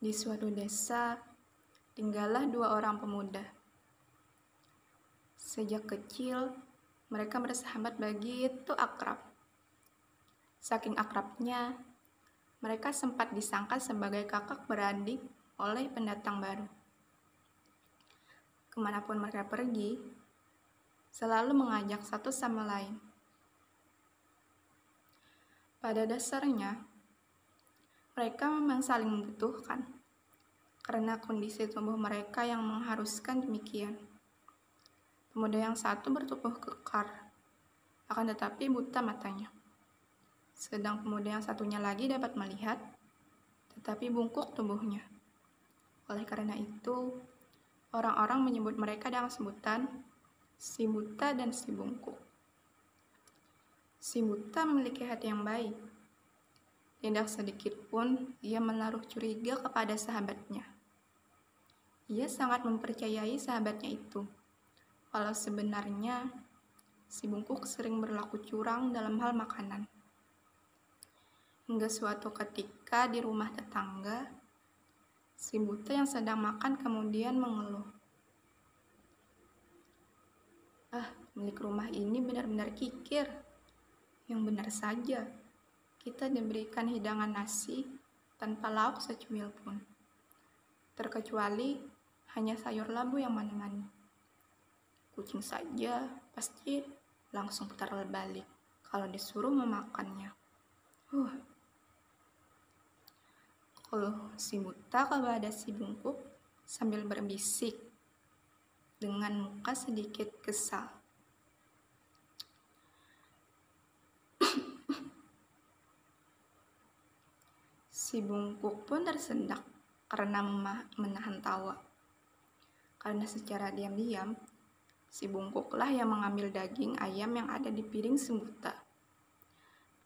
Di suatu desa, tinggallah dua orang pemuda. Sejak kecil, mereka bersahabat begitu akrab. Saking akrabnya, mereka sempat disangka sebagai kakak beradik oleh pendatang baru. Kemanapun mereka pergi, selalu mengajak satu sama lain. Pada dasarnya, mereka memang saling membutuhkan, karena kondisi tubuh mereka yang mengharuskan demikian. Pemuda yang satu bertubuh kekar, akan tetapi buta matanya. Sedang pemuda yang satunya lagi dapat melihat, tetapi bungkuk tubuhnya. Oleh karena itu, orang-orang menyebut mereka dengan sebutan si buta dan si bungkuk. Si buta memiliki hati yang baik. Tidak sedikit pun ia menaruh curiga kepada sahabatnya. Ia sangat mempercayai sahabatnya itu, walau sebenarnya si bungkuk sering berlaku curang dalam hal makanan. Hingga suatu ketika di rumah tetangga, si buta yang sedang makan kemudian mengeluh. Milik rumah ini benar-benar kikir. Yang benar saja, kita diberikan hidangan nasi tanpa lauk secuil pun. Terkecuali hanya sayur labu yang manis-manis. Kucing saja pasti langsung putar balik kalau disuruh memakannya. Kalau si buta kepada si bungkuk sambil berbisik dengan muka sedikit kesal. Si bungkuk pun tersendak karena menahan tawa. Karena secara diam-diam, si bungkuklah yang mengambil daging ayam yang ada di piring si buta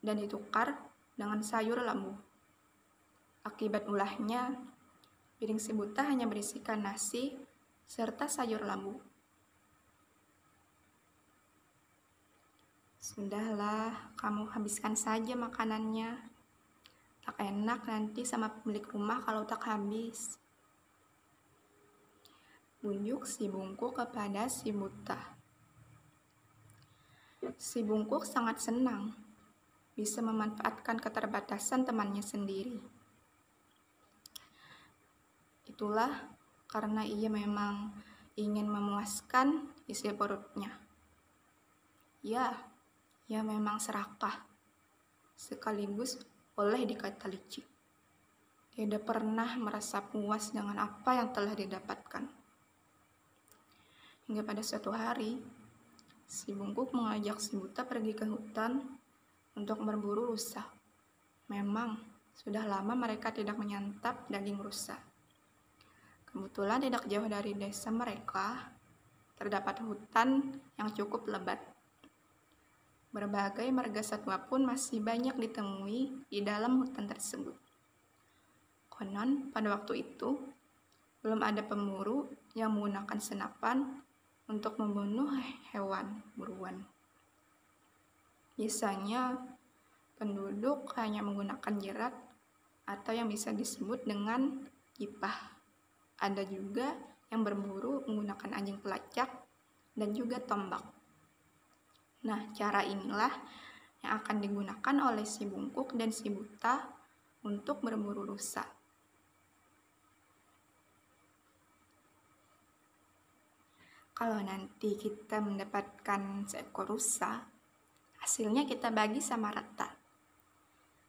dan ditukar dengan sayur lambu. Akibat ulahnya, piring si buta hanya berisikan nasi serta sayur lambu. Sudahlah, kamu habiskan saja makanannya. Tak enak nanti sama pemilik rumah kalau tak habis. Bujuk si bungkuk kepada si buta. Si bungkuk sangat senang bisa memanfaatkan keterbatasan temannya sendiri. Itulah karena ia memang ingin memuaskan isi perutnya. Ya, ia memang serakah, sekaligus boleh dikata licik. Tidak pernah merasa puas dengan apa yang telah didapatkan. Hingga pada suatu hari, si bungkuk mengajak si buta pergi ke hutan untuk berburu rusa. Memang sudah lama mereka tidak menyantap daging rusa. Kebetulan tidak jauh dari desa mereka terdapat hutan yang cukup lebat. Berbagai marga satwa pun masih banyak ditemui di dalam hutan tersebut. Konon pada waktu itu belum ada pemburu yang menggunakan senapan untuk membunuh hewan buruan. Biasanya penduduk hanya menggunakan jerat atau yang bisa disebut dengan gipah. Ada juga yang berburu menggunakan anjing pelacak dan juga tombak. Nah, cara inilah yang akan digunakan oleh si bungkuk dan si buta untuk berburu rusa. Kalau nanti kita mendapatkan seekor rusa, hasilnya kita bagi sama rata.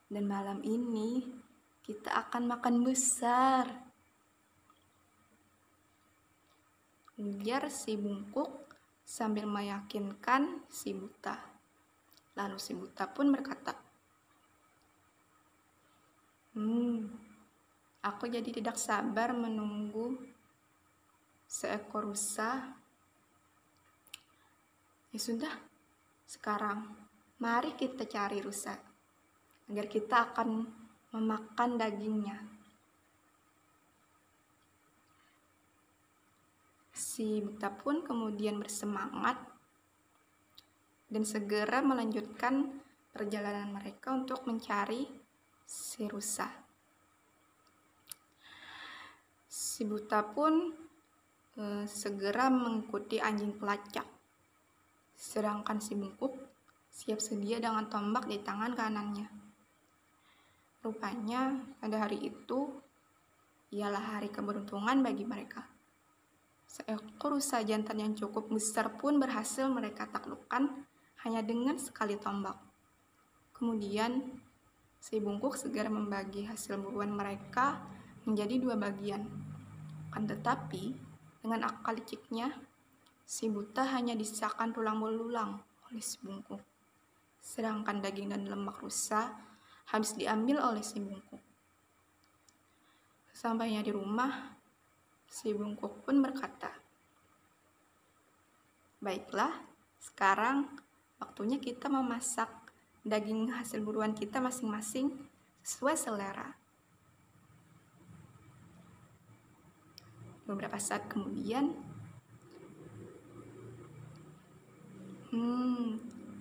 Dan malam ini kita akan makan besar. Ujar si bungkuk sambil meyakinkan si buta. Lalu si buta pun berkata, aku jadi tidak sabar menunggu seekor rusa. Ya sudah, sekarang mari kita cari rusa, agar kita akan memakan dagingnya. Si buta pun kemudian bersemangat dan segera melanjutkan perjalanan mereka untuk mencari si rusa. Si buta pun segera mengikuti anjing pelacak. Sedangkan si bungkuk siap sedia dengan tombak di tangan kanannya. Rupanya pada hari itu ialah hari keberuntungan bagi mereka. Seekor rusa jantan yang cukup besar pun berhasil mereka taklukkan hanya dengan sekali tombak. Kemudian si bungkuk segera membagi hasil buruan mereka menjadi 2 bagian. Akan tetapi dengan akal liciknya, si buta hanya disisakan tulang belulang oleh si bungkuk. Sedangkan daging dan lemak rusa habis diambil oleh si bungkuk. Sampainya di rumah, si bungkuk pun berkata, "Baiklah, sekarang waktunya kita memasak daging hasil buruan kita masing-masing sesuai selera." Beberapa saat kemudian,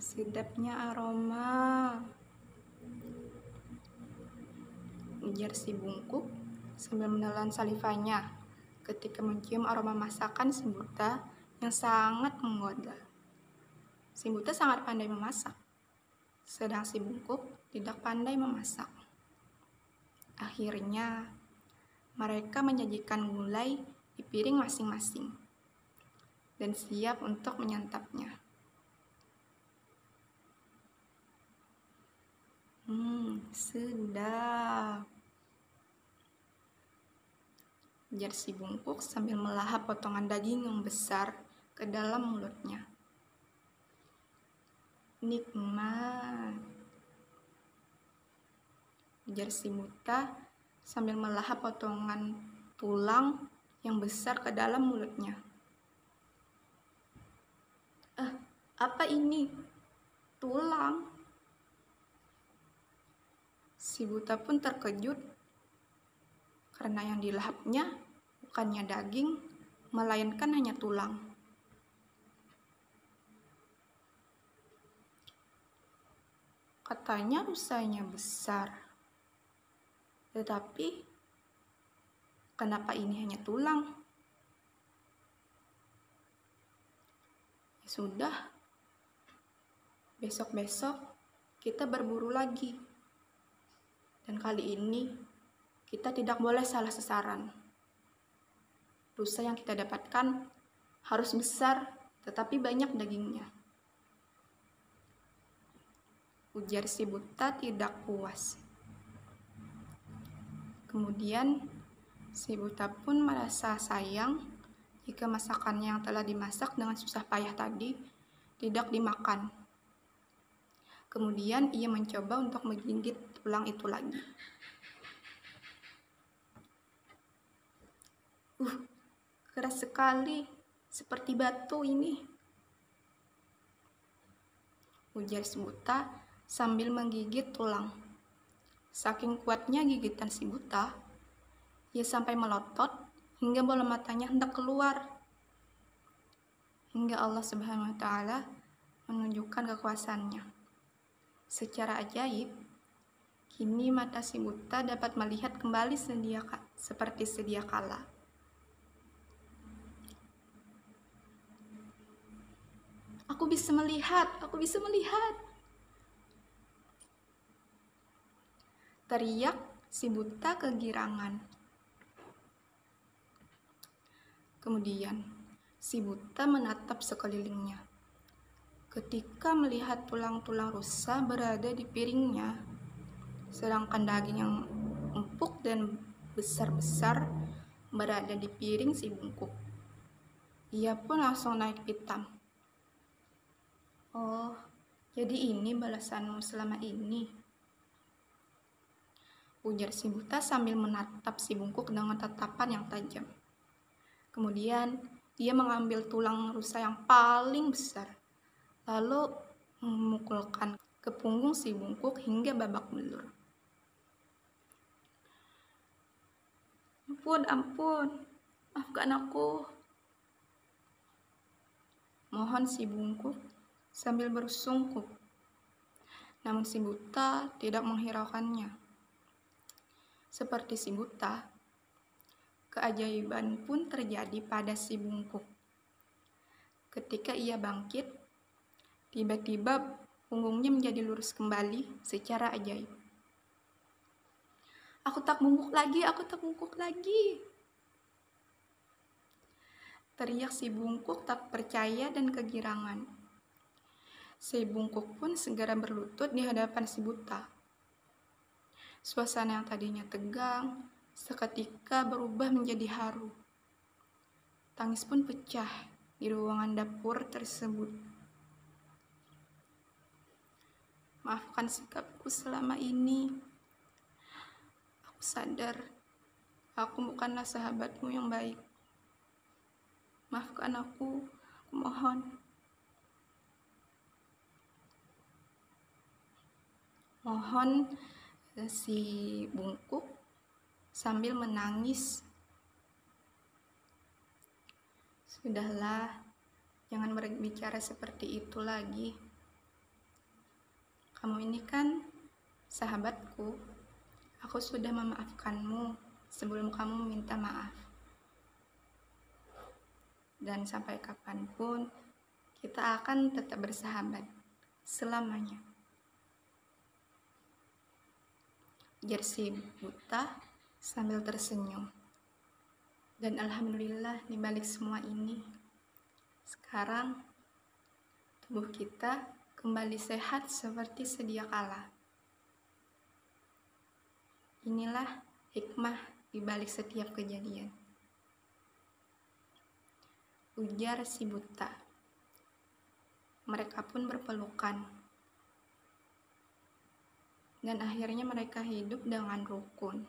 sedapnya aroma, ujar si bungkuk sambil menelan salivanya ketika mencium aroma masakan si buta yang sangat menggoda. Si buta sangat pandai memasak, sedang si bungkuk tidak pandai memasak. Akhirnya, mereka menyajikan gulai di piring masing-masing dan siap untuk menyantapnya. Sedap, ujar si bungkuk sambil melahap potongan daging yang besar ke dalam mulutnya. Nikmat, ujar si buta sambil melahap potongan tulang yang besar ke dalam mulutnya. Apa ini? Tulang? Si buta pun terkejut karena yang dilahapnya bukannya daging, melainkan hanya tulang. Katanya rusanya besar, tetapi kenapa ini hanya tulang? Ya sudah, besok-besok kita berburu lagi. Dan kali ini kita tidak boleh salah sasaran. Rusa yang kita dapatkan harus besar tetapi banyak dagingnya, ujar si buta tidak puas. Kemudian si buta pun merasa sayang jika masakan yang telah dimasak dengan susah payah tadi tidak dimakan. Kemudian ia mencoba untuk menggigit tulang itu lagi. Keras sekali, seperti batu ini, ujar si buta sambil menggigit tulang. Saking kuatnya gigitan si buta, ia sampai melotot hingga bola matanya hendak keluar. Hingga Allah Subhanahu wa Ta'ala menunjukkan kekuasaannya. Secara ajaib, kini mata si buta dapat melihat kembali seperti sedia kala. Aku bisa melihat. Teriak si buta kegirangan. Kemudian, si buta menatap sekelilingnya. Ketika melihat tulang-tulang rusa berada di piringnya, sedangkan daging yang empuk dan besar-besar berada di piring si bungkuk, ia pun langsung naik pitam. Oh, jadi ini balasanmu selama ini, ujar si buta sambil menatap si bungkuk dengan tatapan yang tajam. Kemudian, dia mengambil tulang rusa yang paling besar, lalu memukulkan ke punggung si bungkuk hingga babak belur. Ampun, maafkan aku, mohon si bungkuk sambil bersungguh. Namun si buta tidak menghiraukannya. Seperti si buta, Keajaiban pun terjadi pada si bungkuk. Ketika ia bangkit, tiba-tiba punggungnya menjadi lurus kembali secara ajaib. Aku tak bungkuk lagi. Teriak si bungkuk tak percaya dan kegirangan. Si bungkuk pun segera berlutut di hadapan si buta. Suasana yang tadinya tegang, seketika berubah menjadi haru. Tangis pun pecah di ruangan dapur tersebut. Maafkan sikapku selama ini. Aku sadar, aku bukanlah sahabatmu yang baik. Maafkan aku mohon. Mohon si bungkuk sambil menangis. Sudahlah, jangan berbicara seperti itu lagi. Kamu ini kan sahabatku. Aku sudah memaafkanmu sebelum kamu minta maaf. Dan sampai kapanpun, kita akan tetap bersahabat selamanya. Ujar si buta sambil tersenyum. Dan alhamdulillah di balik semua ini, sekarang tubuh kita kembali sehat seperti sedia kala. Inilah hikmah di balik setiap kejadian. Ujar si buta. Mereka pun berpelukan. Dan akhirnya mereka hidup dengan rukun.